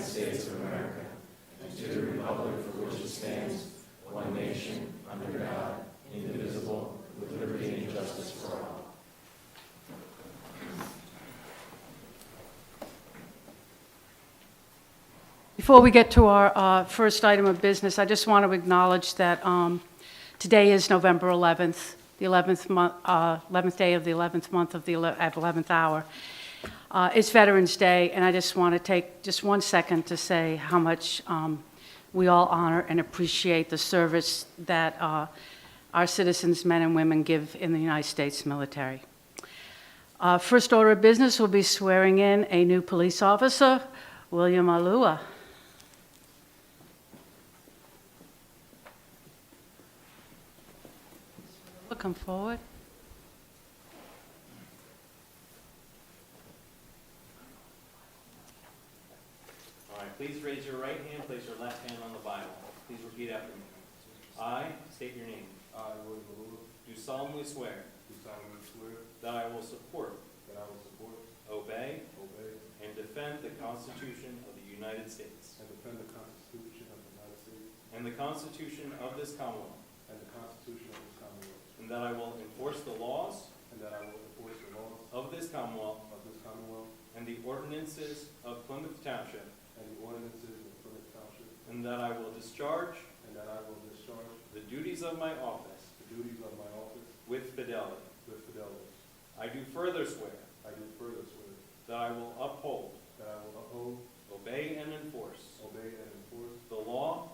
States of America and to the republic for which it stands, one nation, under God, indivisible, with liberty and justice for all. Before we get to our first item of business, I just want to acknowledge that today is November 11th, the 11th day of the 11th month of the at 11th hour. It's Veterans Day, and I just want to take just 1 second to say how much we all honor and appreciate the service that our citizens, men and women, give in the United States military. First order of business will be swearing in a new police officer, William Alua. Come forward. All right, please raise your right hand, place your left hand on the Bible. Please repeat after me. I state your name. I, William Alua, Do solemnly swear do solemnly swear that I will support, that I will support, obey, obey, and defend the Constitution of the United States and defend the Constitution of the United States and the Constitution of this Commonwealth, and the Constitution of this Commonwealth, and that I will enforce the laws and that I will enforce the laws of this Commonwealth of this Commonwealth and the ordinances of Plymouth Township, and the ordinances of Plymouth Township, and that I will discharge and that I will discharge the duties of my office the duties of my office with fidelity. with fidelity. I do further swear I do further swear that I will uphold, that I will uphold, obey, and enforce obey, and enforce the law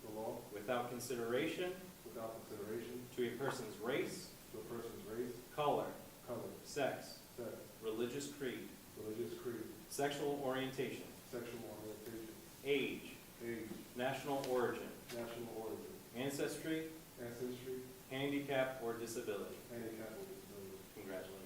the law without consideration without consideration to a person's race, to a person's race, color, color, sex, sex, religious creed, religious creed, sexual orientation, sexual orientation, age, age, national origin, national origin, ancestry, ancestry, handicap, or disability. handicap, or disability. Congratulations.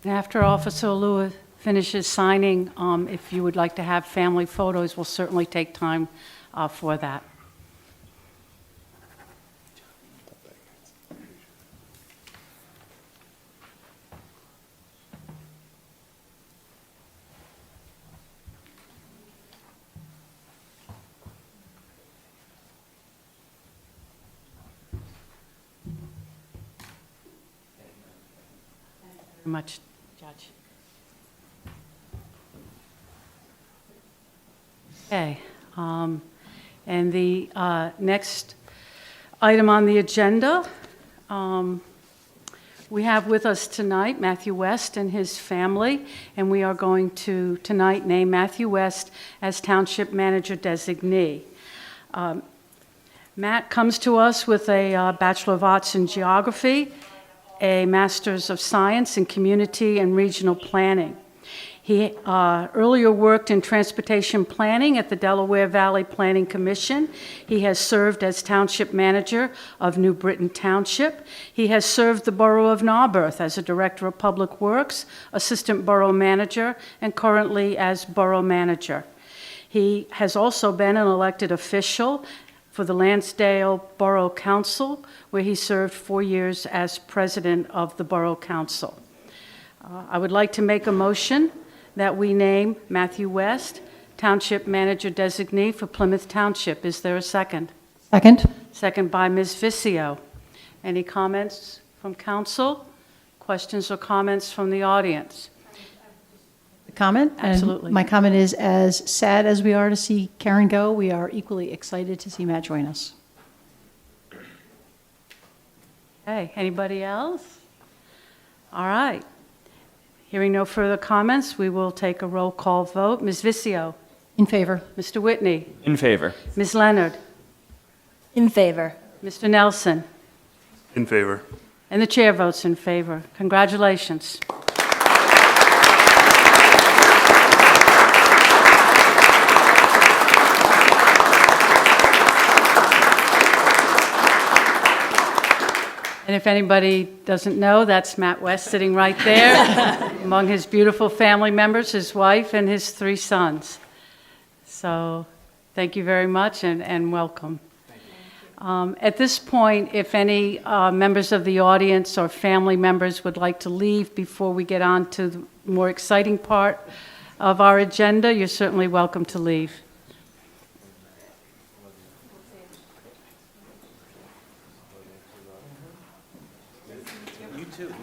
And after Officer Alua finishes signing, if you would like to have family photos, we'll certainly take time for that. Very much, Judge. Okay, and the next item on the agenda, we have with us tonight Matthew West and his family, and we are going to tonight name Matthew West as Township Manager Designee. Matt comes to us with a Bachelor of Arts in Geography, a Master's of Science in Community and Regional Planning. He earlier worked in transportation planning at the Delaware Valley Planning Commission. He has served as Township Manager of New Britain Township. He has served the Borough of Narberth as a Director of Public Works, Assistant Borough Manager, and currently as Borough Manager. He has also been an elected official for the Lansdale Borough Council, where he served 4 years as President of the Borough Council. I would like to make a motion that we name Matthew West Township Manager Designee for Plymouth Township. Is there a second? Second. Second by Ms. Vicio. Any comments from council? Questions or comments from the audience? Comment? And Absolutely. my comment is, as sad as we are to see Karen go, we are equally excited to see Matt join us. Okay, anybody else? All right. Hearing no further comments, we will take a roll call vote. Ms. Vicio? In favor. Mr. Whitney? In favor. Ms. Leonard? In favor. Mr. Nelson? In favor. And the chair votes in favor. Congratulations. And if anybody doesn't know, that's Matt West sitting right there among his beautiful family members, his wife and his 3 sons. So thank you very much and welcome. At this point, if any members of the audience or family members would like to leave before we get on to the more exciting part of our agenda, you're certainly welcome to leave. You too.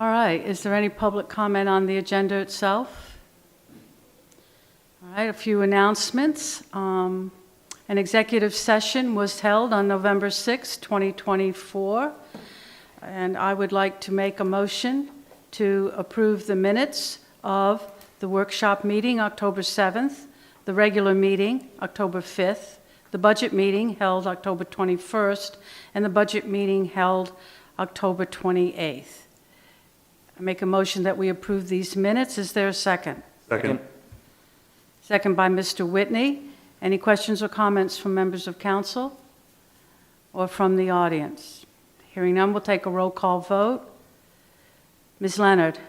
All right, is there any public comment on the agenda itself? All right, a few announcements. An executive session was held on November 6, 2024, and I would like to make a motion to approve the minutes of the workshop meeting, October 7th, the regular meeting, October 5th, the budget meeting held October 21st, and the budget meeting held October 28th. I make a motion that we approve these minutes. Is there a second? Second. Second by Mr. Whitney. Any questions or comments from members of council or from the audience? Hearing none, we'll take a roll call vote. Ms. Leonard?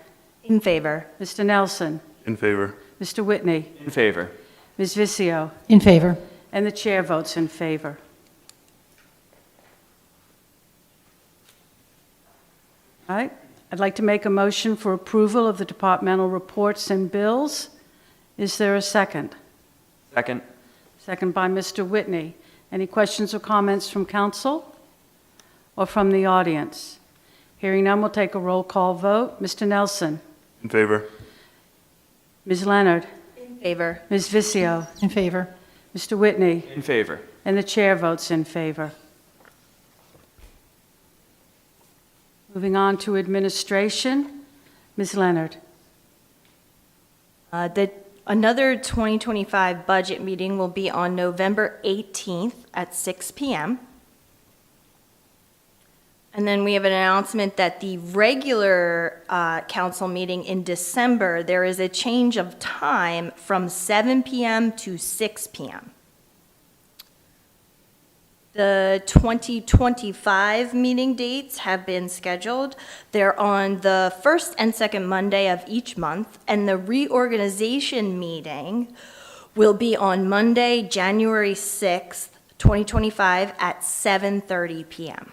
In favor. Mr. Nelson? In favor. Mr. Whitney? In favor. Ms. Vicio? In favor. And the chair votes in favor. All right. I'd like to make a motion for approval of the departmental reports and bills. Is there a second? Second. Second by Mr. Whitney. Any questions or comments from council or from the audience? Hearing none, we'll take a roll call vote. Mr. Nelson? In favor. Ms. Leonard? In favor. Ms. Vicio? In favor. Mr. Whitney? In favor. And the chair votes in favor. Moving on to administration. Ms. Leonard? Another 2025 budget meeting will be on November 18th at 6 p.m. And then we have an announcement that the regular council meeting in December, there is a change of time from 7 p.m. to 6 p.m. The 2025 meeting dates have been scheduled. They're on the first and second Monday of each month, and the reorganization meeting will be on Monday, January 6th, 2025 at 7:30 p.m.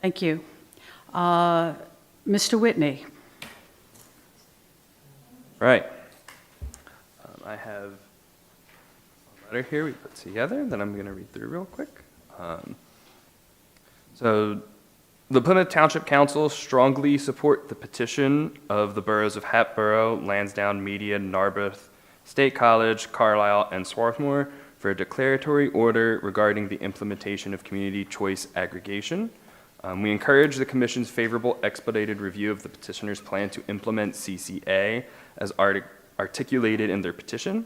Thank you. Mr. Whitney? Right. I have a letter here we put together that I'm going to read through real quick. So the Plymouth Township Council strongly support the petition of the boroughs of Hatboro, Lansdowne, Media, Narberth, State College, Carlisle, and Swarthmore for a declaratory order regarding the implementation of community choice aggregation. We encourage the Commission's favorable expedited review of the petitioner's plan to implement CCA as articulated in their petition.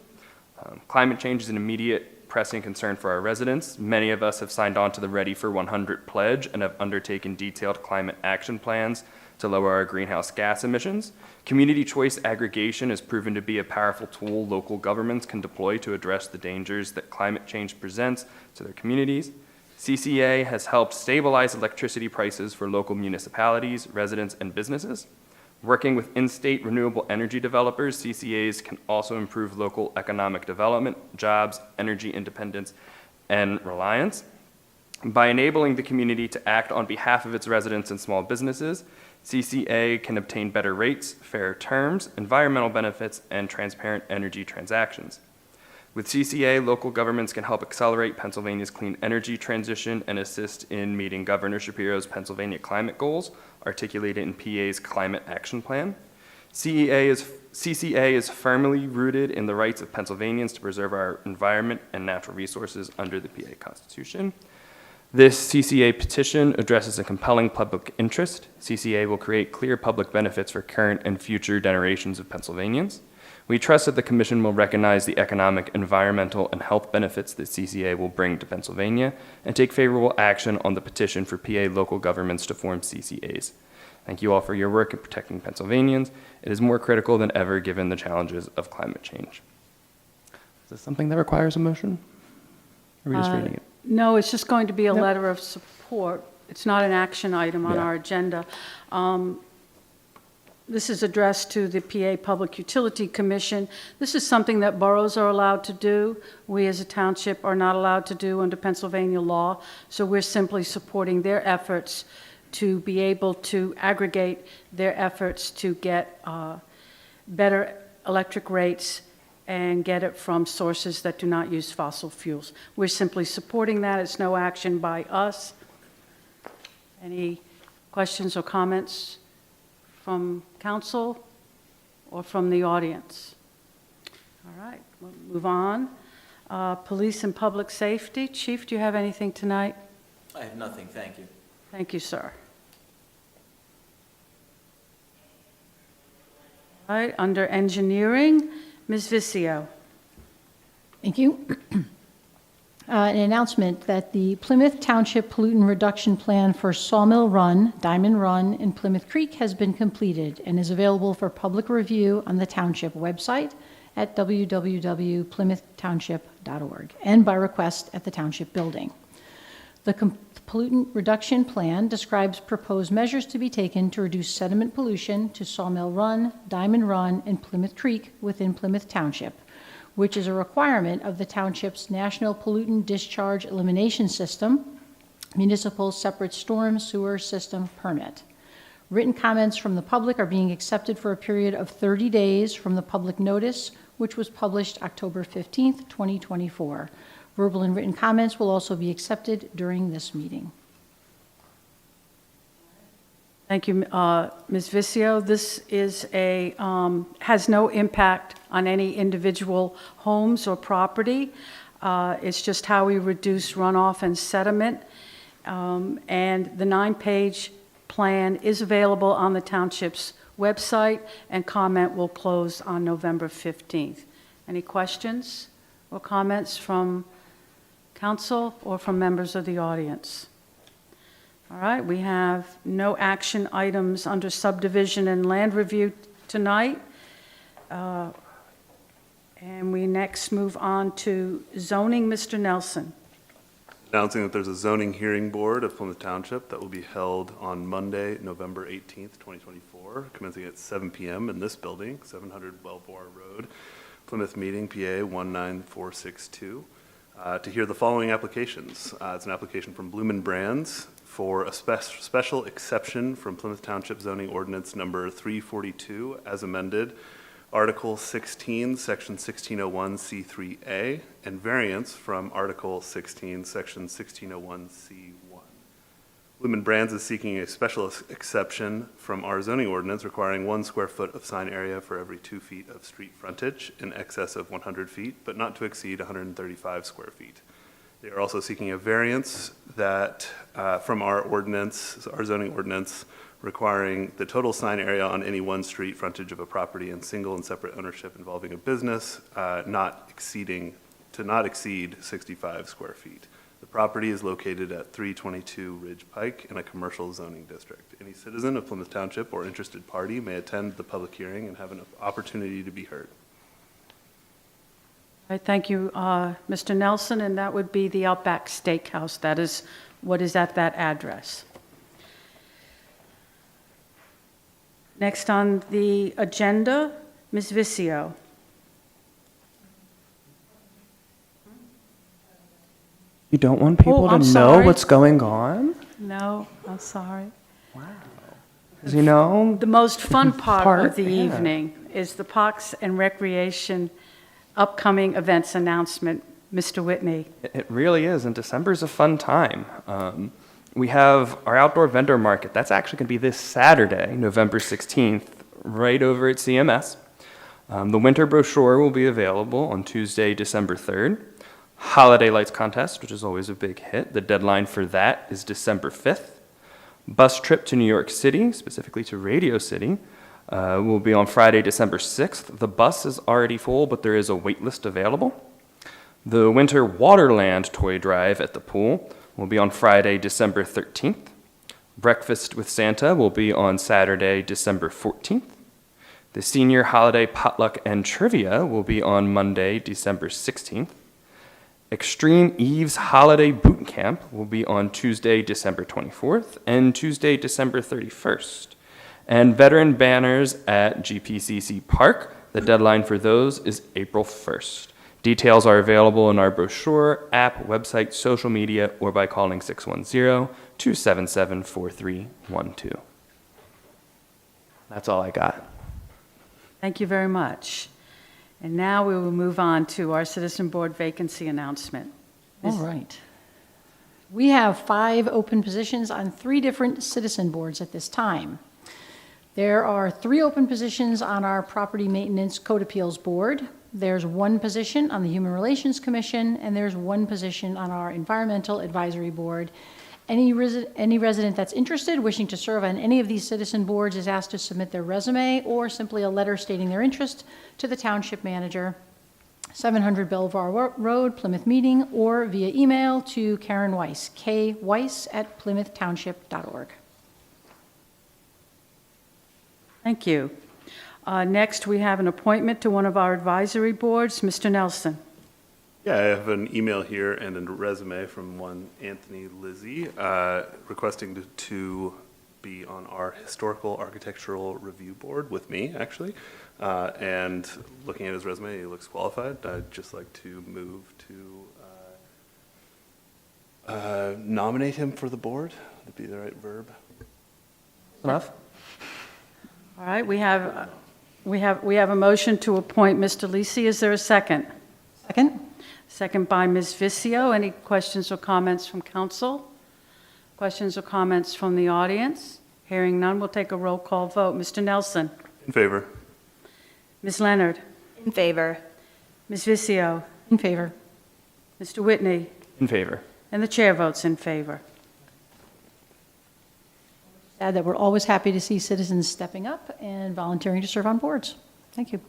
Climate change is an immediate pressing concern for our residents. Many of us have signed on to the Ready for 100 pledge and have undertaken detailed climate action plans to lower our greenhouse gas emissions. Community choice aggregation has proven to be a powerful tool local governments can deploy to address the dangers that climate change presents to their communities. CCA has helped stabilize electricity prices for local municipalities, residents, and businesses. Working with in-state renewable energy developers, CCAs can also improve local economic development, jobs, energy independence, and reliance. By enabling the community to act on behalf of its residents and small businesses, CCA can obtain better rates, fair terms, environmental benefits, and transparent energy transactions. With CCA, local governments can help accelerate Pennsylvania's clean energy transition and assist in meeting Governor Shapiro's Pennsylvania climate goals, articulated in PA's Climate Action Plan. CCA is firmly rooted in the rights of Pennsylvanians to preserve our environment and natural resources under the PA Constitution. This CCA petition addresses a compelling public interest. CCA will create clear public benefits for current and future generations of Pennsylvanians. We trust that the Commission will recognize the economic, environmental, and health benefits that CCA will bring to Pennsylvania and take favorable action on the petition for PA local governments to form CCAs. Thank you all for your work in protecting Pennsylvanians. It is more critical than ever given the challenges of climate change. Is this something that requires a motion? Or are we just reading it? No, it's just going to be a Nope. letter of support. It's not an action item on Yeah. our agenda. This is addressed to the PA Public Utility Commission. This is something that boroughs are allowed to do. We as a township are not allowed to do under Pennsylvania law, so we're simply supporting their efforts to be able to aggregate their efforts to get better electric rates and get it from sources that do not use fossil fuels. We're simply supporting that. It's no action by us. Any questions or comments from council or from the audience? All right, we'll move on. Police and Public Safety. Chief, do you have anything tonight? I have nothing, thank you. Thank you, sir. All right, under Engineering, Ms. Vicio. Thank you. An announcement that the Plymouth Township Pollutant Reduction Plan for Sawmill Run, Diamond Run, and Plymouth Creek has been completed and is available for public review on the township website at www.plymouthtownship.org and by request at the township building. The Pollutant Reduction Plan describes proposed measures to be taken to reduce sediment pollution to Sawmill Run, Diamond Run, and Plymouth Creek within Plymouth Township, which is a requirement of the township's National Pollutant Discharge Elimination System, Municipal Separate Storm Sewer System Permit. Written comments from the public are being accepted for a period of 30 days from the public notice, which was published October 15th, 2024. Verbal and written comments will also be accepted during this meeting. Thank you, Ms. Vicio. This is has no impact on any individual homes or property. It's just how we reduce runoff and sediment. And the 9-page plan is available on the township's website, and comment will close on November 15th. Any questions or comments from council or from members of the audience? All right, we have no action items under subdivision and land review tonight. And we next move on to zoning. Mr. Nelson. Announcing that there's a zoning hearing board of Plymouth Township that will be held on Monday, November 18th, 2024, commencing at 7 p.m. in this building, 700 Belvoir Road, Plymouth Meeting, PA 19462, to hear the following applications. It's an application from Bloomin' Brands for a special exception from Plymouth Township Zoning Ordinance number 342 as amended, Article 16, Section 1601C3A, and variance from Article 16, Section 1601C1. Bloomin' Brands is seeking a special exception from our zoning ordinance requiring 1 square foot of sign area for every 2 feet of street frontage in excess of 100 feet, but not to exceed 135 square feet. They are also seeking a variance that from our ordinance, our zoning ordinance, requiring the total sign area on any one street frontage of a property in single and separate ownership involving a business not exceed 65 square feet. The property is located at 322 Ridge Pike in a commercial zoning district. Any citizen of Plymouth Township or interested party may attend the public hearing and have an opportunity to be heard. All right, thank you, Mr. Nelson, and that would be the Outback Steakhouse. That is what is at that address. Next on the agenda, Ms. Vizio. You don't want people I'm to know sorry. what's going on? No, I'm sorry. 'Cause, you know, The most fun part Part, of the yeah. evening is the Parks and Recreation upcoming events announcement. Mr. Whitney. it really is, and December's a fun time. We have our outdoor vendor market. That's actually going to be this Saturday, November 16th, right over at CMS. The winter brochure will be available on Tuesday, December 3rd. Holiday Lights Contest, which is always a big hit. The deadline for that is December 5th. Bus trip to New York City, specifically to Radio City, will be on Friday, December 6th. The bus is already full, but there is a wait list available. The Winter Waterland Toy Drive at the pool will be on Friday, December 13th. Breakfast with Santa will be on Saturday, December 14th. The Senior Holiday Potluck and Trivia will be on Monday, December 16th. Extreme Eve's Holiday Boot Camp will be on Tuesday, December 24th, and Tuesday, December 31st. And veteran banners at GPCC Park, the deadline for those is April 1st. Details are available in our brochure, app, website, social media, or by calling 610-277-4312. That's all I got. Thank you very much. And now we will move on to our Citizen Board vacancy announcement. All right. We have 5 open positions on 3 different citizen boards at this time. There are 3 open positions on our Property Maintenance Code Appeals Board. There's 1 position on the Human Relations Commission, and there's 1 position on our Environmental Advisory Board. Any resident that's interested, wishing to serve on any of these citizen boards, is asked to submit their resume or simply a letter stating their interest to the Township Manager, 700 Belvoir Road, Plymouth Meeting, or via email to Karen Weiss, kweiss@plymouthtownship.org. Thank you. Next, we have an appointment to one of our advisory boards. Mr. Nelson. Yeah, I have an email here and a resume from one Anthony Lizzie requesting to be on our Historical Architectural Review Board with me, actually. And looking at his resume, he looks qualified. I'd just like to move to nominate him for the board. Would be the right verb. Enough? All right, we have a motion to appoint Mr. Lisi. Is there a second? Second? Second by Ms. Vizio. Any questions or comments from council? Questions or comments from the audience? Hearing none, we'll take a roll call vote. Mr. Nelson? In favor. Ms. Leonard? In favor. Ms. Vizio? In favor. Mr. Whitney? In favor. And the chair votes in favor. Add that we're always happy to see citizens stepping up and volunteering to serve on boards. Thank you.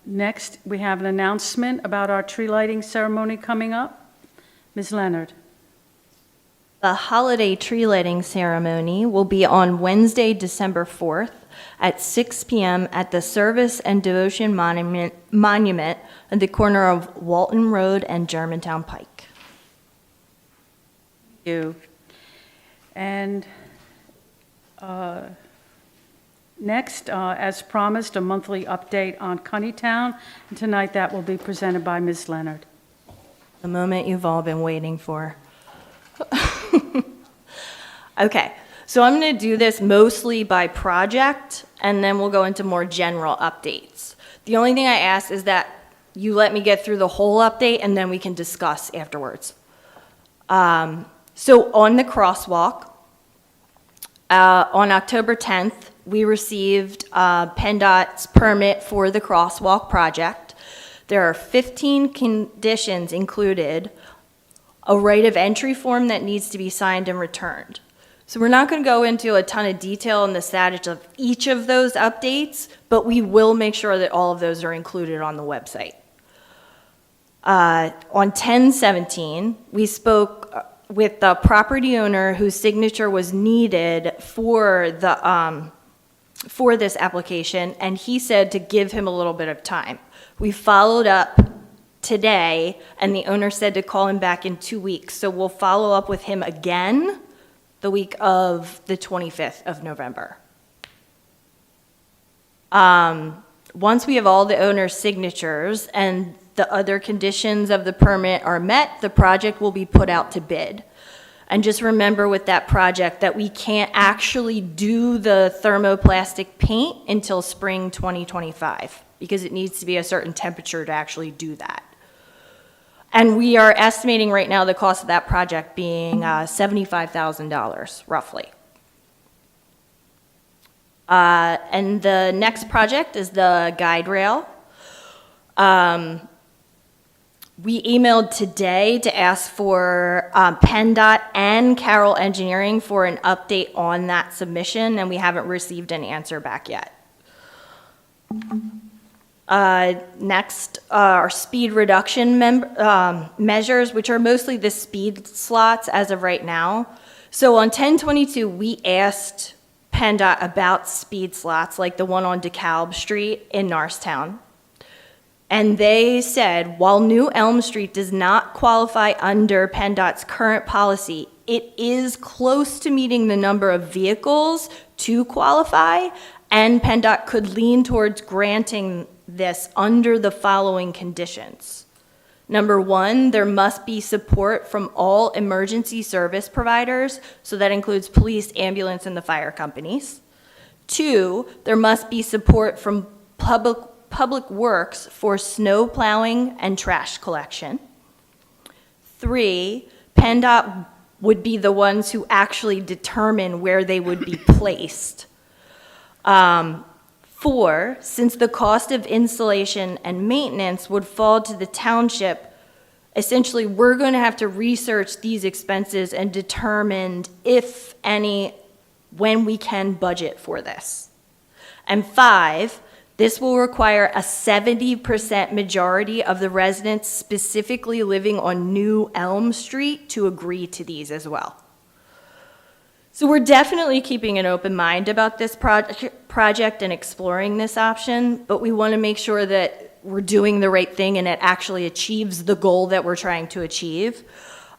Next, we have an announcement about our tree lighting ceremony coming up. Ms. Leonard? The holiday tree lighting ceremony will be on Wednesday, December 4th at 6 p.m. at the Service and Devotion Monument at the corner of Walton Road and Germantown Pike. You. And next, as promised, a monthly update on Cunnytown. And tonight that will be presented by Ms. Leonard. The moment you've all been waiting for. Okay, so I'm going to do this mostly by project, and then we'll go into more general updates. The only thing I ask is that you let me get through the whole update, and then we can discuss afterwards. So on the crosswalk, on October 10th, we received PennDOT's permit for the crosswalk project. There are 15 conditions included, a right of entry form that needs to be signed and returned. So we're not going to go into a ton of detail on the status of each of those updates, but we will make sure that all of those are included on the website. On 10/17, we spoke with the property owner whose signature was needed for the for this application, and he said to give him a little bit of time. We followed up today, and the owner said to call him back in 2 weeks. So we'll follow up with him again the week of the 25th of November. Once we have all the owner's signatures and the other conditions of the permit are met, the project will be put out to bid. And just remember with that project that we can't actually do the thermoplastic paint until spring 2025 because it needs to be a certain temperature to actually do that. And we are estimating right now the cost of that project being $75,000 roughly. And the next project is the guide rail. We emailed today to ask for PennDOT and Carroll Engineering for an update on that submission, and we haven't received an answer back yet. Next are speed reduction measures, which are mostly the speed slots as of right now. So on 1022, we asked PennDOT about speed slots, like the one on DeKalb Street in Norristown. And they said, while New Elm Street does not qualify under PennDOT's current policy, it is close to meeting the number of vehicles to qualify, and PennDOT could lean towards granting this under the following conditions. Number one, there must be support from all emergency service providers, so that includes police, ambulance, and the fire companies. Two, there must be support from public works for snow plowing and trash collection. Three, PennDOT would be the ones who actually determine where they would be placed. Four, since the cost of installation and maintenance would fall to the township, essentially we're going to have to research these expenses and determine if any, when we can budget for this. And five, this will require a 70% majority of the residents specifically living on New Elm Street to agree to these as well. So we're definitely keeping an open mind about this project and exploring this option, but we want to make sure that we're doing the right thing and it actually achieves the goal that we're trying to achieve.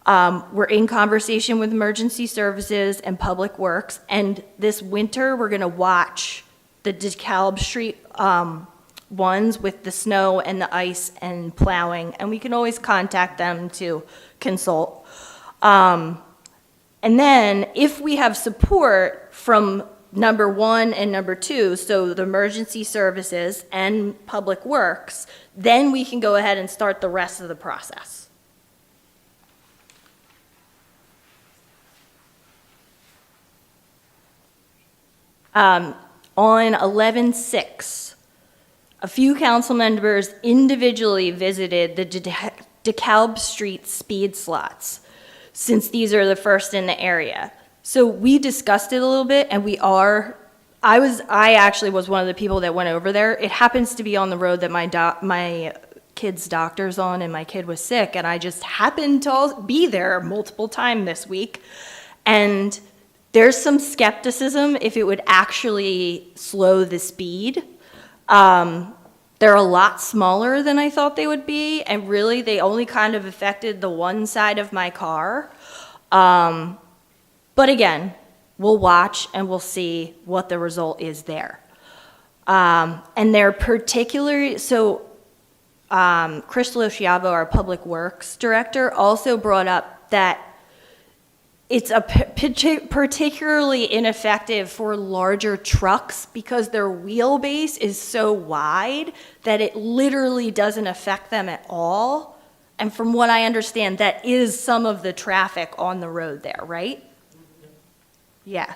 We're in conversation with emergency services and public works, and this winter we're going to watch the DeKalb Street ones with the snow and the ice and plowing, and we can always contact them to consult. And then if we have support from number one and number two, so the emergency services and public works, then we can go ahead and start the rest of the process. On 11/6, a few council members individually visited the DeKalb Street speed slots, since these are the first in the area. So we discussed it a little bit, and I actually was one of the people that went over there. It happens to be on the road that my kid's doctor's on, and my kid was sick, and I just happened to be there multiple times this week. And there's some skepticism if it would actually slow the speed. They're a lot smaller than I thought they would be, and really they only kind of affected the one side of my car. But again, we'll watch and we'll see what the result is there. And they're particularly, so Chris Losciavo, our Public Works Director, also brought up that it's particularly ineffective for larger trucks because their wheelbase is so wide that it literally doesn't affect them at all. And from what I understand, that is some of the traffic on the road there, right? Yeah.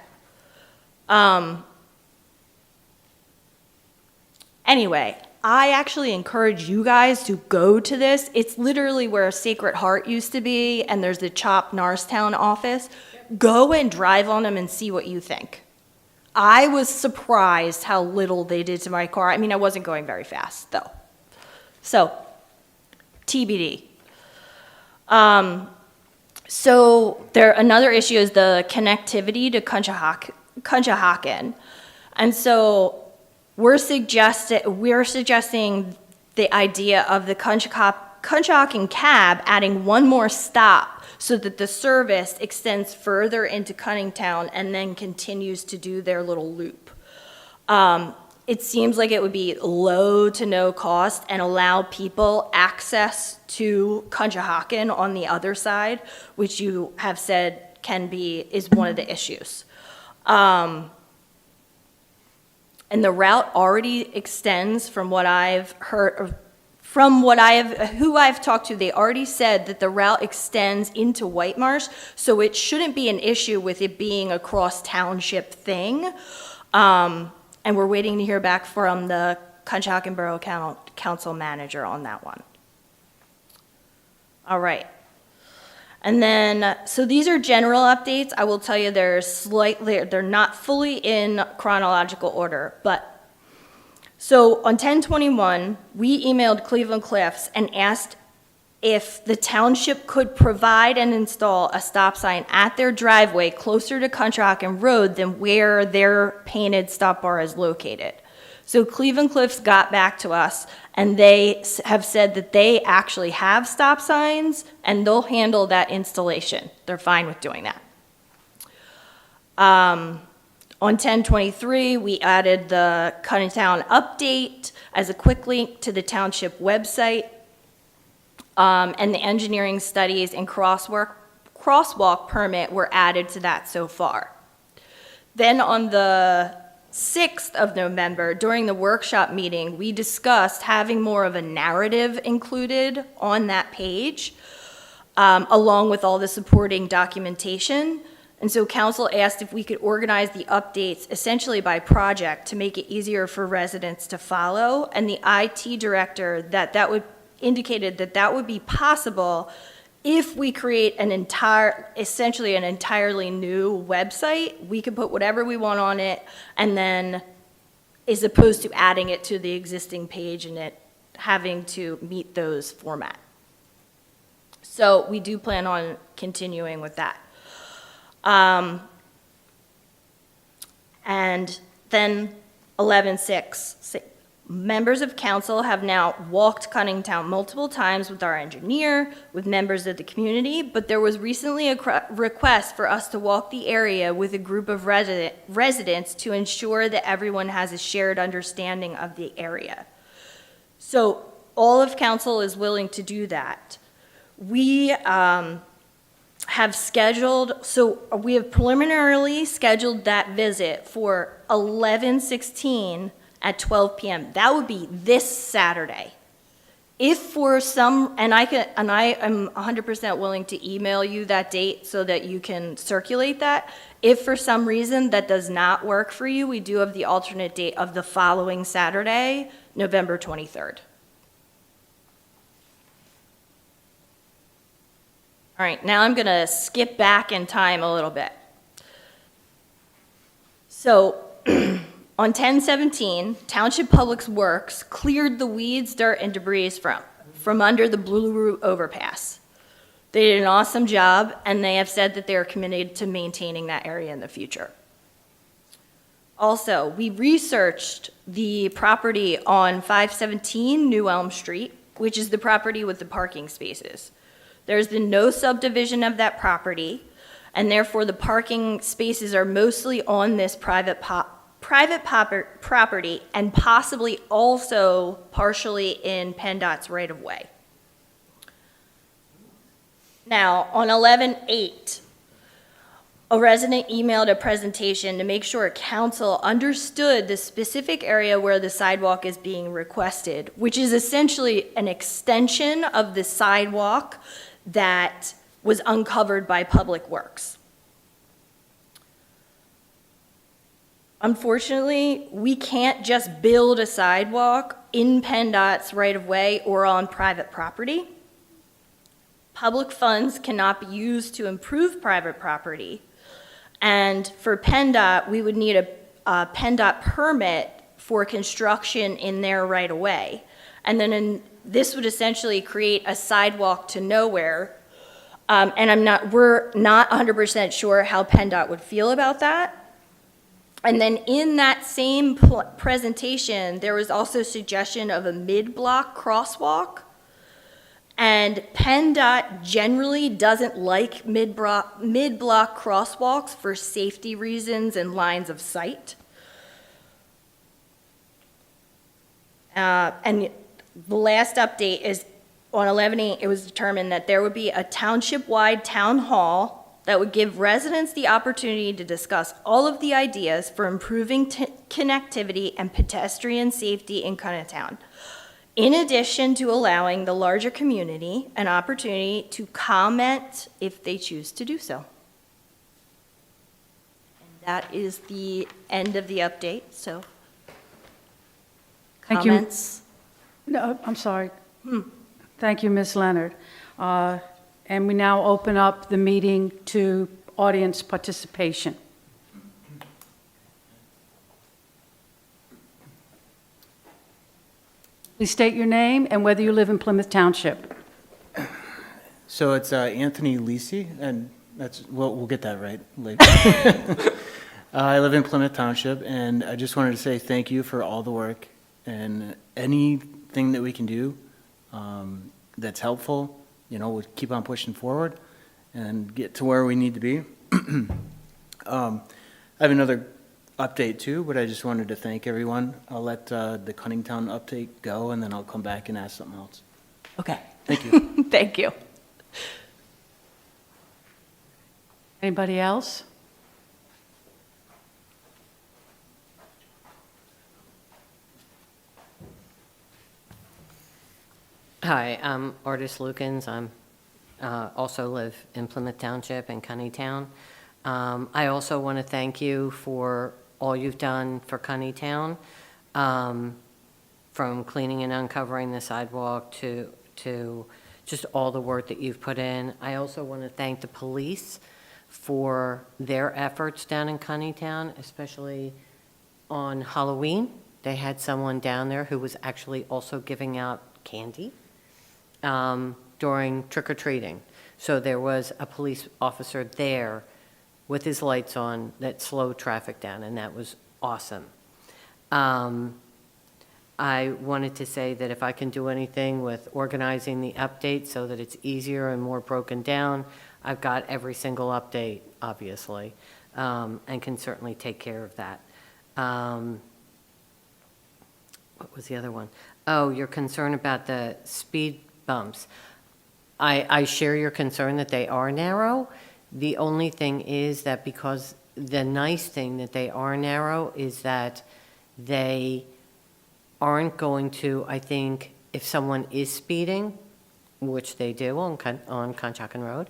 Anyway, I actually encourage you guys to go to this. It's literally where Sacred Heart used to be, and there's the CHOP Norristown office. Go and drive on them and see what you think. I was surprised how little they did to my car. I mean, I wasn't going very fast, though. So, TBD. So, another issue is the connectivity to Conshohocken. And so we're suggesting the idea of the Conshohocken cab adding one more stop so that the service extends further into Cunningtown and then continues to do their little loop. It seems like it would be low to no cost and allow people access to Conshohocken on the other side, which you have said is one of the issues. And the route already extends from what I've heard, who I've talked to, they already said that the route extends into White Marsh, so it shouldn't be an issue with it being a cross-township thing. And we're waiting to hear back from the Conshohocken Borough Council manager on that one. All right. And then, so these are general updates. I will tell you they're not fully in chronological order, but so on 10/21, we emailed Cleveland Cliffs and asked if the township could provide and install a stop sign at their driveway closer to Conshohocken Road than where their painted stop bar is located. So Cleveland Cliffs got back to us, and they have said that they actually have stop signs, and they'll handle that installation. They're fine with doing that. On 10/23, we added the Cunningtown update as a quick link to the township website. And the engineering studies and crosswalk permit were added to that so far. Then on the 6th of November, during the workshop meeting, we discussed having more of a narrative included on that page, along with all the supporting documentation. And so council asked if we could organize the updates essentially by project to make it easier for residents to follow. And the IT director indicated that would be possible if we create essentially an entirely new website. We could put whatever we want on it, and then as opposed to adding it to the existing page and it having to meet those format. So we do plan on continuing with that. And then 11/6. Members of council have now walked Cunningtown multiple times with our engineer, with members of the community, but there was recently a request for us to walk the area with a group of residents to ensure that everyone has a shared understanding of the area. So all of council is willing to do that. We have preliminarily scheduled that visit for 11/16 at 12 p.m. That would be this Saturday. If for some, and I am 100% willing to email you that date so that you can circulate that. If for some reason that does not work for you, we do have the alternate date of the following Saturday, November 23rd. All right, now I'm gonna skip back in time a little bit. So, on 10/17, Township Public Works cleared the weeds, dirt, and debris from under the Blue Route overpass. They did an awesome job, and they have said that they are committed to maintaining that area in the future. Also, we researched the property on 517 New Elm Street, which is the property with the parking spaces. There's been no subdivision of that property, and therefore the parking spaces are mostly on this private property and possibly also partially in PennDOT's right-of-way. Now, on 11/8, a resident emailed a presentation to make sure council understood the specific area where the sidewalk is being requested, which is essentially an extension of the sidewalk that was uncovered by Public Works. Unfortunately, we can't just build a sidewalk in PennDOT's right-of-way or on private property. Public funds cannot be used to improve private property. And for PennDOT, we would need a PennDOT permit for construction in their right-of-way. And then this would essentially create a sidewalk to nowhere. And we're not 100% sure how PennDOT would feel about that. And then in that same presentation, there was also suggestion of a mid-block crosswalk. And PennDOT generally doesn't like mid-block crosswalks for safety reasons and lines of sight. And the last update is on 11/8, it was determined that there would be a township-wide town hall that would give residents the opportunity to discuss all of the ideas for improving connectivity and pedestrian safety in Cunningham, in addition to allowing the larger community an opportunity to comment if they choose to do so. And that is the end of the update, so. Thank you. Comments? No, I'm sorry. Thank you, Ms. Leonard. And we now open up the meeting to audience participation. Please state your name and whether you live in Plymouth Township. So it's Anthony Lisi, and we'll get that right later. I live in Plymouth Township, and I just wanted to say thank you for all the work and anything that we can do that's helpful. You know, we'll keep on pushing forward and get to where we need to be. I have another update too, but I just wanted to thank everyone. I'll let the Cunningtown update go, and then I'll come back and ask something else. Okay. Thank you. Thank you. Anybody else? Hi, I'm Artis Lukens. I'm also live in Plymouth Township and Cunnytown. I also want to thank you for all you've done for Cunnytown, from cleaning and uncovering the sidewalk to just all the work that you've put in. I also want to thank the police for their efforts down in Cunnytown, especially on Halloween. They had someone down there who was actually also giving out candy during trick-or-treating. So there was a police officer there with his lights on that slowed traffic down, and that was awesome. I wanted to say that if I can do anything with organizing the updates so that it's easier and more broken down, I've got every single update, obviously, and can certainly take care of that. What was the other one? Oh, your concern about the speed bumps. I share your concern that they are narrow. The only thing is that because the nice thing that they are narrow is that they aren't going to, I think, if someone is speeding, which they do on Conshohocken Road,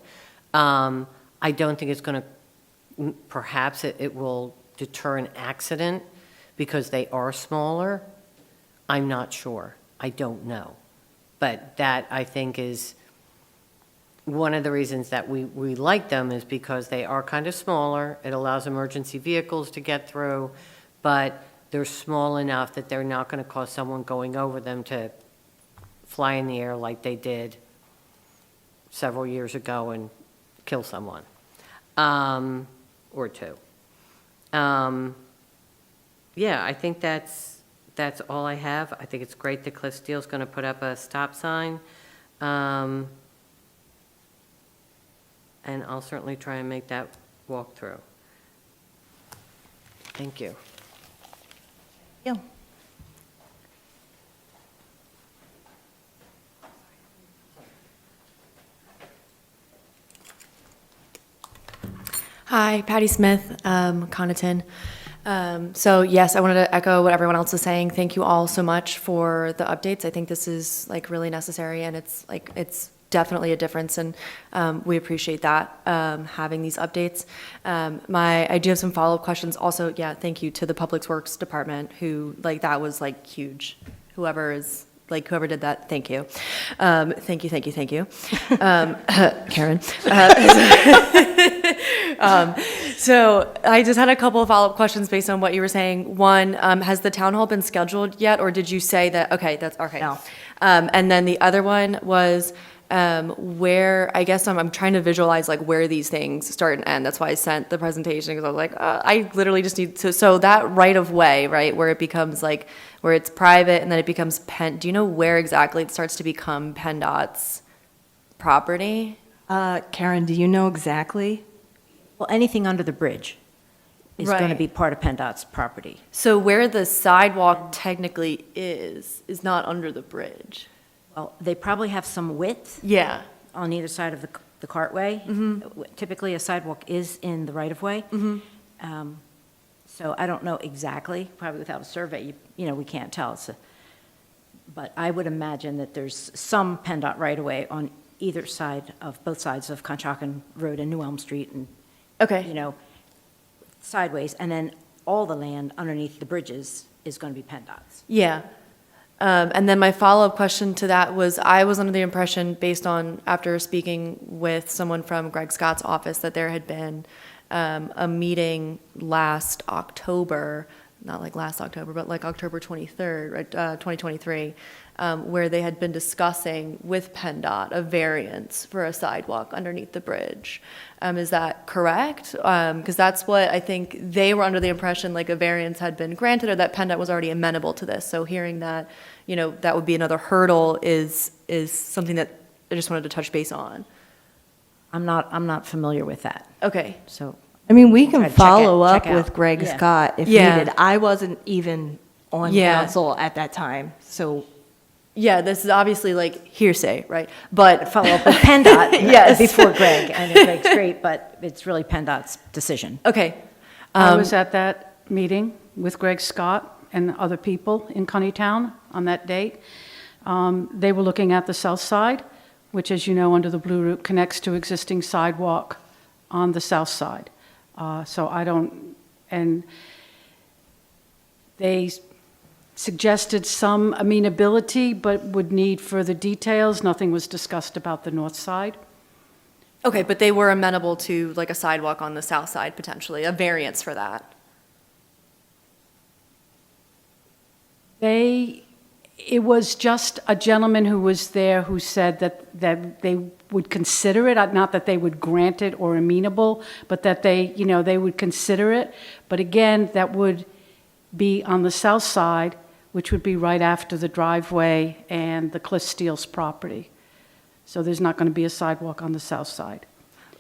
I don't think it's going to, perhaps it will deter an accident because they are smaller. I'm not sure. I don't know. But that, I think, is one of the reasons that we like them is because they are kind of smaller. It allows emergency vehicles to get through, but they're small enough that they're not going to cause someone going over them to fly in the air like they did several years ago and kill someone, or two. Yeah, I think that's all I have. I think it's great that Cliff Steele's going to put up a stop sign. And I'll certainly try and make that walk through. Thank you. Yeah. Hi, Patty Smith, Connaughton. So yes, I wanted to echo what everyone else is saying. Thank you all so much for the updates. I think this is like really necessary, and it's definitely a difference, and we appreciate that, having these updates. I do have some follow-up questions. Also, yeah, thank you to the Public Works Department, who, that was huge. Whoever did that, thank you. Thank you. Karen. So I just had a couple of follow-up questions based on what you were saying. One, has the town hall been scheduled yet, or did you say that, okay, that's, okay. No. And then the other one was, where, I guess I'm trying to visualize like where these things start and end. That's why I sent the presentation, because I was like, I literally just need to, so that right of way, right, where it becomes like, where it's private and then it becomes do you know where exactly it starts to become PennDOT's property? Karen, do you know exactly? Well, anything under the bridge is going to Right. be part of PennDOT's property. So where the sidewalk technically is not under the bridge. Well, they probably have some width Yeah. on either side of the cartway. Typically, a sidewalk is in the right-of-way. So I don't know exactly, probably without a survey, you know, we can't tell. But I would imagine that there's some PennDOT right-of-way on either side of, both sides of Conshohocken Road and New Elm Street, and, Okay. you know, sideways. And then all the land underneath the bridges is going to be PennDOT's. Yeah. And then my follow-up question to that was, I was under the impression, based on, after speaking with someone from Greg Scott's office, that there had been a meeting last October, not like last October, but like October 23rd, right, 2023, where they had been discussing with PennDOT a variance for a sidewalk underneath the bridge. Is that correct? Because that's what I think they were under the impression, like a variance had been granted, or that PennDOT was already amenable to this. So hearing that, you know, that would be another hurdle is something that I just wanted to touch base on. I'm not familiar with that, Okay. so. I mean, we Try can to check follow up out. with Greg Yeah. Scott if Yeah. needed. I wasn't even on Yeah. council at that time, so Yeah, this is obviously like hearsay, right? But Follow up with PennDOT Yes. before Greg. I know Greg's great, but it's really PennDOT's decision. okay. I was at that meeting with Greg Scott and other people in Coneytown on that date. They were looking at the south side, which, as you know, under the Blue Route, connects to existing sidewalk on the south side. So I don't, and they suggested some amenability, but would need further details. Nothing was discussed about the north side. Okay, but they were amenable to like a sidewalk on the south side potentially, a variance for that. It was just a gentleman who was there who said that they would consider it, not that they would grant it or amenable, but that they would consider it. But again, that would be on the south side, which would be right after the driveway and the Cliff Steele's property. So there's not going to be a sidewalk on the south side.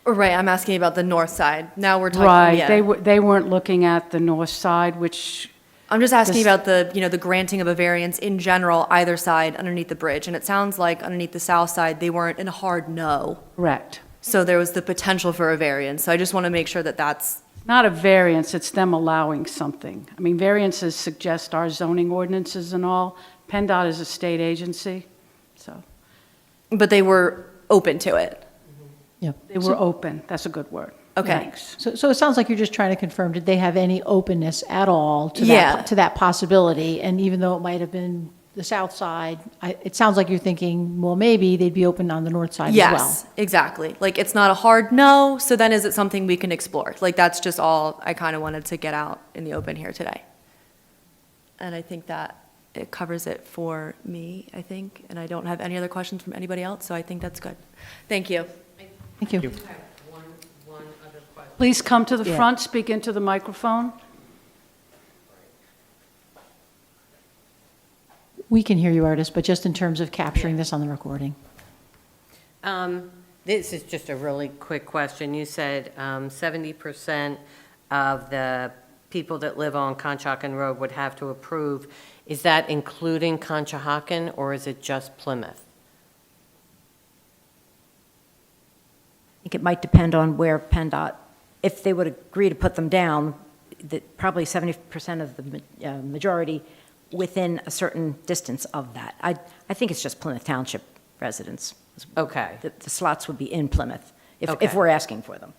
Right, I'm asking about the north side. Now we're talking, Right, yeah. they weren't looking at the north side, which, I'm just asking This- about the granting of a variance in general, either side underneath the bridge. And it sounds like underneath the south side, they weren't in a hard no. correct. So there was the potential for a variance. So I just want to make sure that that's, Not a variance, it's them allowing something. I mean, variances suggest our zoning ordinances and all. PennDOT is a state agency, so but they were open to it. Yeah. they were open. That's a good word. Okay. Thanks. So it sounds like you're just trying to confirm, did they have any openness at all to Yeah. that, to that possibility? And even though it might have been the south side, it sounds like you're thinking, well, maybe they'd be open on the north side as well. Yes, exactly. Like, it's not a hard no, so then is it something we can explore? Like, that's just all I kind of wanted to get out in the open here today. And I think that it covers it for me, I think, and I don't have any other questions from anybody else, so I think that's good. Thank you. Thank you. One other question. Please come to the Yeah. front, speak into the microphone. We can hear you, Artis, but just in terms of capturing this on the recording. This is just a really quick question. You said 70% of the people that live on Conshohocken Road would have to approve. Is that including Conshohocken, or is it just Plymouth? I think it might depend on where PennDOT, if they would agree to put them down, that probably 70% of the majority within a certain distance of that. I think it's just Plymouth Township residents. Okay, The slots would be in Plymouth, if Okay. we're asking for them.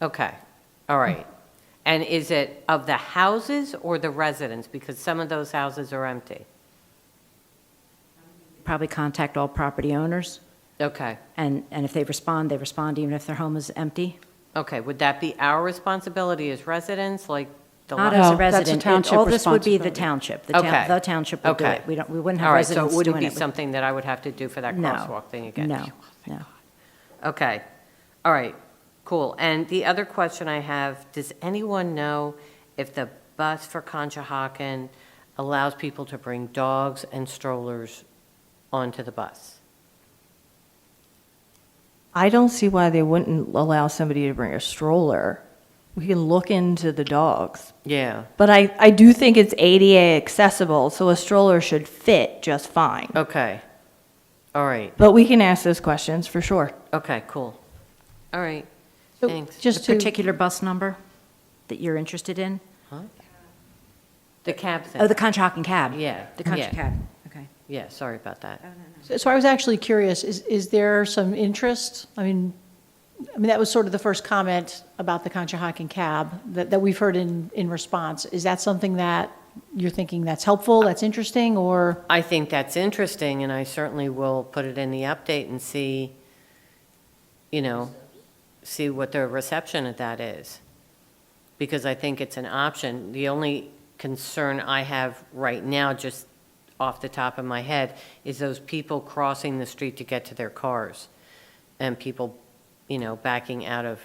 okay, all right. And is it of the houses or the residents? Because some of those houses are empty. Probably contact all property owners, Okay, and if they respond even if their home is empty. okay. Would that be our responsibility as residents? Like, The Not li- as No, a that's a resident. township All this would be the responsibility. township. Okay. The township would do Okay. it. We wouldn't have All right, so residents it wouldn't doing be it. something that I would have to do for that No, crosswalk thing again? No, no. Okay, all right, cool. And the other question I have, does anyone know if the bus for Conshohocken allows people to bring dogs and strollers onto the bus? I don't see why they wouldn't allow somebody to bring a stroller. We can look into the dogs. Yeah, But I do think it's ADA accessible, so a stroller should fit just fine. okay, all right, But we can ask those questions for sure. okay, cool. All right, So thanks. Just The to, particular bus number that you're interested in? The cab thing. Oh, the Conshohocken cab? Yeah, The country yeah. cab, okay. Yeah, sorry about that. so I was actually curious, is there some interest? I mean, that was sort of the first comment about the Conshohocken cab that we've heard in response. Is that something that you're thinking that's helpful, that's interesting, or? I think that's interesting, and I certainly will put it in the update and see, see what the reception of that is. Because I think it's an option. The only concern I have right now, just off the top of my head, is those people crossing the street to get to their cars, and people, backing out of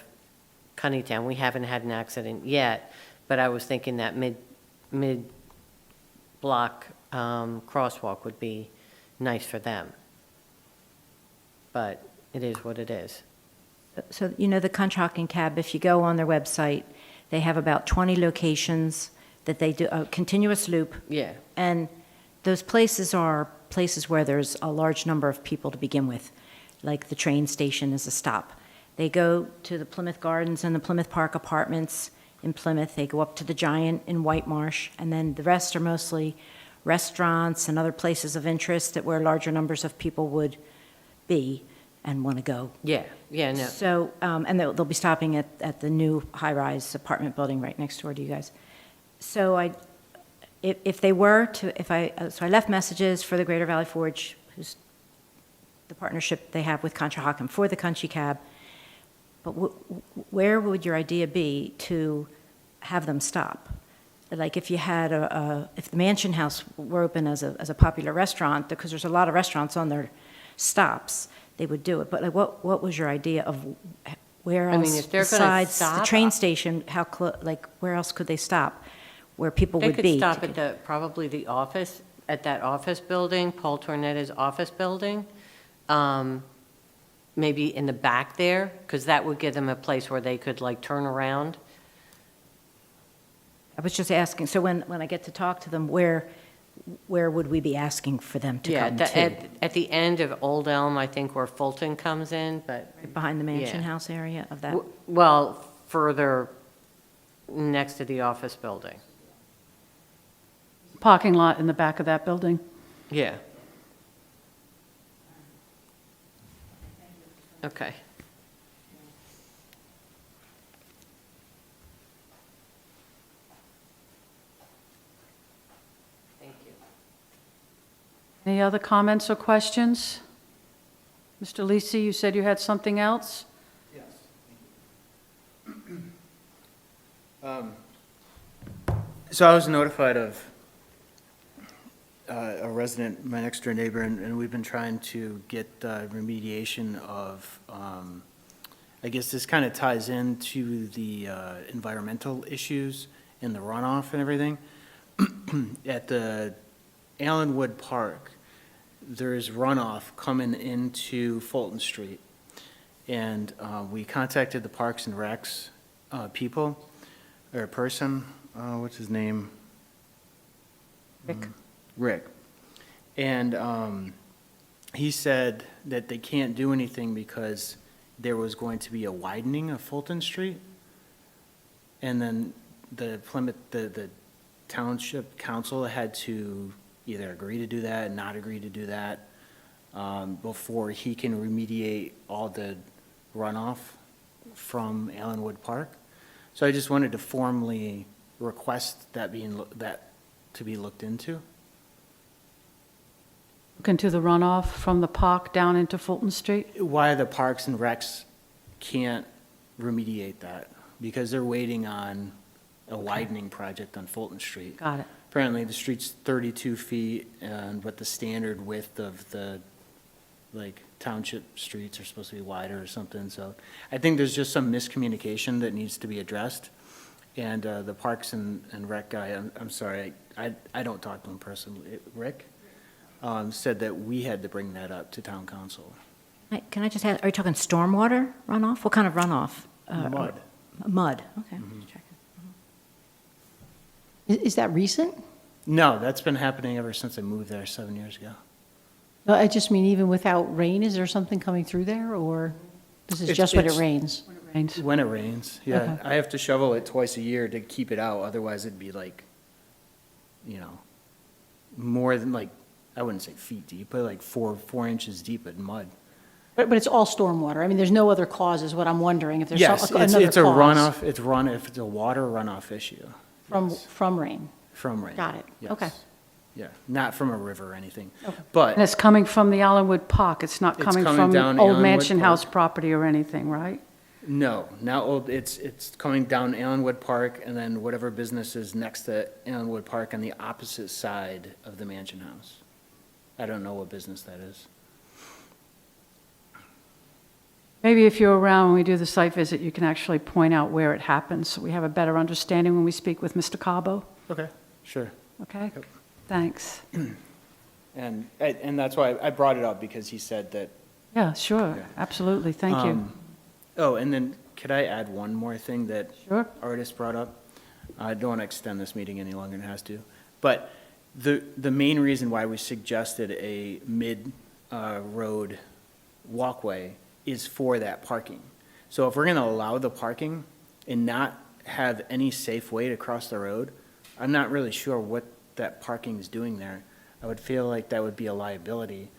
Cunningtown. We haven't had an accident yet, but I was thinking that mid-block crosswalk would be nice for them. But it is what it is. So, the Conshohocken cab, if you go on their website, they have about 20 locations that they do, a continuous loop. Yeah. And those places are places where there's a large number of people to begin with, like the train station is a stop. They go to the Plymouth Gardens and the Plymouth Park Apartments in Plymouth. They go up to the Giant in White Marsh, and then the rest are mostly restaurants and other places of interest that where larger numbers of people would be and want to go. Yeah, no. So, and they'll be stopping at the new high-rise apartment building right next door to you guys. So if they were to, so I left messages for the Greater Valley Forge, who's the partnership they have with Conshohocken for the Country Cab. But where would your idea be to have them stop? Like if you had if the Mansion House were open as a popular restaurant, because there's a lot of restaurants on their stops, they would do it. But like, what was your idea of where I mean, else if they're gonna besides the stop, train station? Where else could they stop? Where people They would could be? stop at probably the office, at that office building, Paul Tornetta's office building. Maybe in the back there, because that would give them a place where they could turn around. I was just asking, so when I get to talk to them, where would we be asking for them to Yeah, come to? at the end of Old Elm, I think where Fulton comes in, but, Right behind the Mansion Yeah. House area of that? well, further next to the office building. Parking lot in the back of that building. Yeah. Okay. Thank you. Any other comments or questions? Mr. Lisi, you said you had something else? So I was notified of a resident, my next door neighbor, and we've been trying to get remediation of, I guess this kind of ties into the environmental issues and the runoff and everything. At the Allenwood Park, there's runoff coming into Fulton Street. And we contacted the Parks and Recs people, or person, what's his name? Rick? Rick. And he said that they can't do anything because there was going to be a widening of Fulton Street. And then the Plymouth, the Township Council had to either agree to do that, not agree to do that, before he can remediate all the runoff from Allenwood Park. So I just wanted to formally request that to be looked into. Look into the runoff from the park down into Fulton Street? Why the Parks and Recs can't remediate that, because they're waiting on a widening project on Fulton Street. Got it. Apparently, the street's 32 feet, and what the standard width of the, like, township streets are supposed to be wider or something, so I think there's just some miscommunication that needs to be addressed. And the Parks and Rec guy, I'm sorry, I don't talk to him personally, Rick, said that we had to bring that up to town council. Can I just ask, are you talking stormwater runoff? What kind of runoff? Mud. Mud, okay. Is that recent? No, that's been happening ever since I moved there 7 years ago. No, I just mean even without rain, is there something coming through there, or this is just when it It's- rains? When it rains. When it rains, yeah. Okay. I have to shovel it twice a year to keep it out, otherwise it'd be like, more than like, I wouldn't say feet deep, but like 4 inches deep in mud. But it's all stormwater. I mean, there's no other cause is what I'm wondering, if there's Yes, another it's a cause runoff, if it's a water runoff issue. Yes. from rain. From rain. Got it. Yes. Okay. Yeah, not from a river or anything. Okay. And But, it's coming from the Allenwood Park. It's not It's coming coming from down Old Allenwood Mansion House Park. property or anything, right? no, not old, it's coming down Allenwood Park, and then whatever business is next to Allenwood Park on the opposite side of the mansion house. I don't know what business that is. Maybe if you're around when we do the site visit, you can actually point out where it happens, so we have a better understanding when we speak with Mr. Cabo, Okay, sure. okay? Yep. Thanks. And that's why I brought it up, because he said that. Yeah, sure, Okay. absolutely, thank you. Oh, and then could I add one more thing that Sure. Artis brought up? I don't want to extend this meeting any longer than it has to, but the main reason why we suggested a mid-road walkway is for that parking. So if we're going to allow the parking and not have any safe way to cross the road, I'm not really sure what that parking is doing there. I would feel like that would be a liability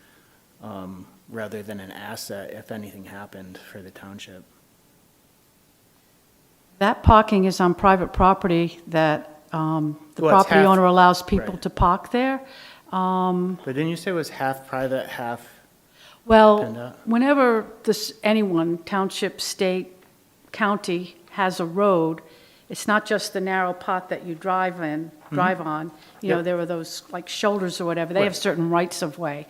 rather than an asset if anything happened for the township. That parking is on private property that the Well, it's property half- owner allows people right. to park there. But didn't you say it was half private, half? Well, PennDOT? whenever anyone, township, state, county, has a road, it's not just the narrow pot that you drive on. Yep. There are those like shoulders or whatever. They have Right. certain rights of way.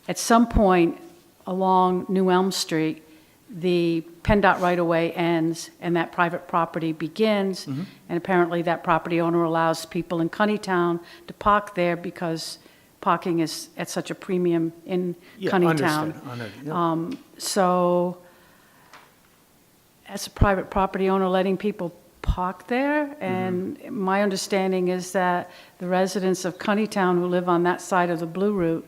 At some point along New Elm Street, the PennDOT right-of-way ends and that private property begins. Mm-hmm. And apparently that property owner allows people in Cunnytown to park there because parking is at such a premium in Yeah, Cunnytown. understood. Yep. So as a private property owner, letting people park there, and my understanding is that the residents of Cunnytown who live on that side of the Blue Route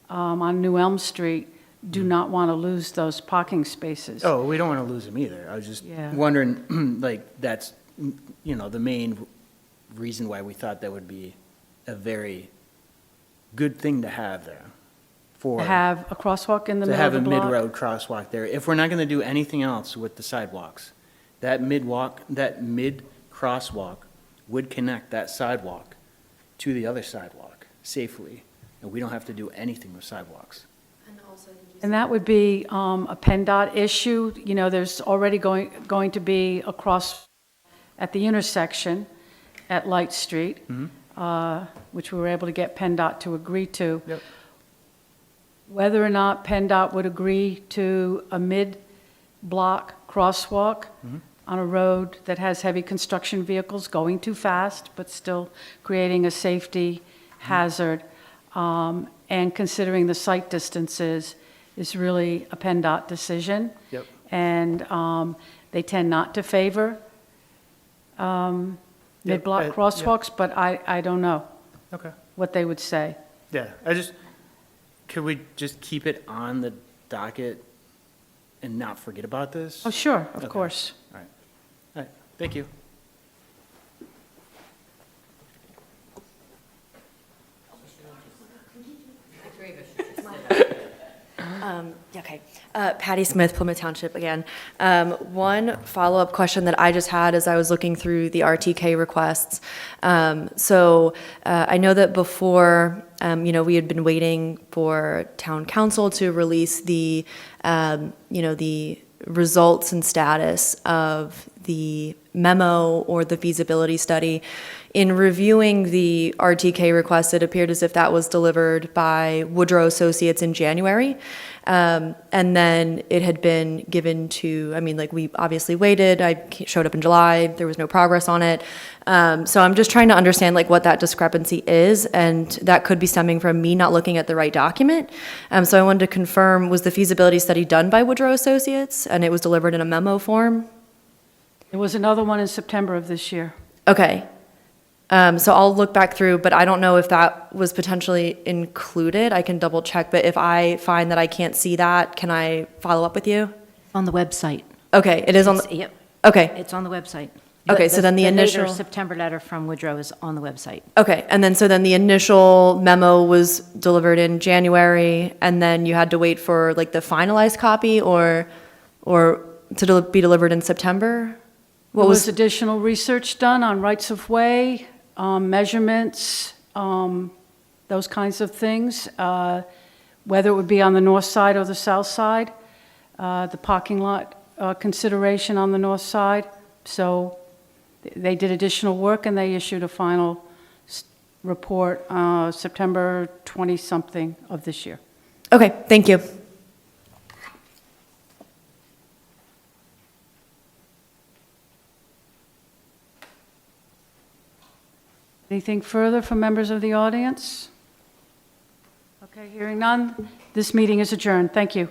on New Elm Street do not want to lose those parking spaces. Oh, we don't want to lose them either. I was just Yeah. wondering, like, that's, the main reason why we thought that would be a very good thing to have there. To have a crosswalk in the To middle of have the a block? mid-road crosswalk there. If we're not going to do anything else with the sidewalks, that mid-crosswalk would connect that sidewalk to the other sidewalk safely, and we don't have to do anything with sidewalks. And that would be a PennDOT issue. There's already going to be a cross at the intersection at Light Street, which we were able to get PennDOT to agree to. Yep. Whether or not PennDOT would agree to a mid-block crosswalk on a road that has heavy construction vehicles going too fast, but still creating a safety hazard, and considering the site distances is really a PennDOT decision. Yep. And they tend not to favor mid-block yeah. crosswalks, but I don't know Okay. what they would say. Yeah, could we just keep it on the docket and not forget about this? Oh, sure, of Okay. course. All right, thank you. Okay. Patty Smith, Plymouth Township again. One follow-up question that I just had as I was looking through the RTK requests. So I know that before, we had been waiting for town council to release the, the results and status of the memo or the feasibility study. In reviewing the RTK request, it appeared as if that was delivered by Woodrow Associates in January. And then it had been given to, I mean, like, we obviously waited. I showed up in July. There was no progress on it. So I'm just trying to understand, like, what that discrepancy is, and that could be stemming from me not looking at the right document. So I wanted to confirm, was the feasibility study done by Woodrow Associates, and it was delivered in a memo form? There was another one in September of this year. Okay. So I'll look back through, but I don't know if that was potentially included. I can double check, but if I find that I can't see that, can I follow up with you? On the website. Okay, it is on, the Yep, okay, it's on the website. Okay, so then the later initial- September letter from Woodrow is on the website. okay. And then, so then the initial memo was delivered in January, and then you had to wait for, like, the finalized copy, or to be delivered in September? What There was was, additional research done on rights of way, measurements, those kinds of things, whether it would be on the north side or the south side, the parking lot consideration on the north side. So they did additional work, and they issued a final report September 20-something of this year. okay, thank you. Anything further from members of the audience? Okay, hearing none, this meeting is adjourned. Thank you.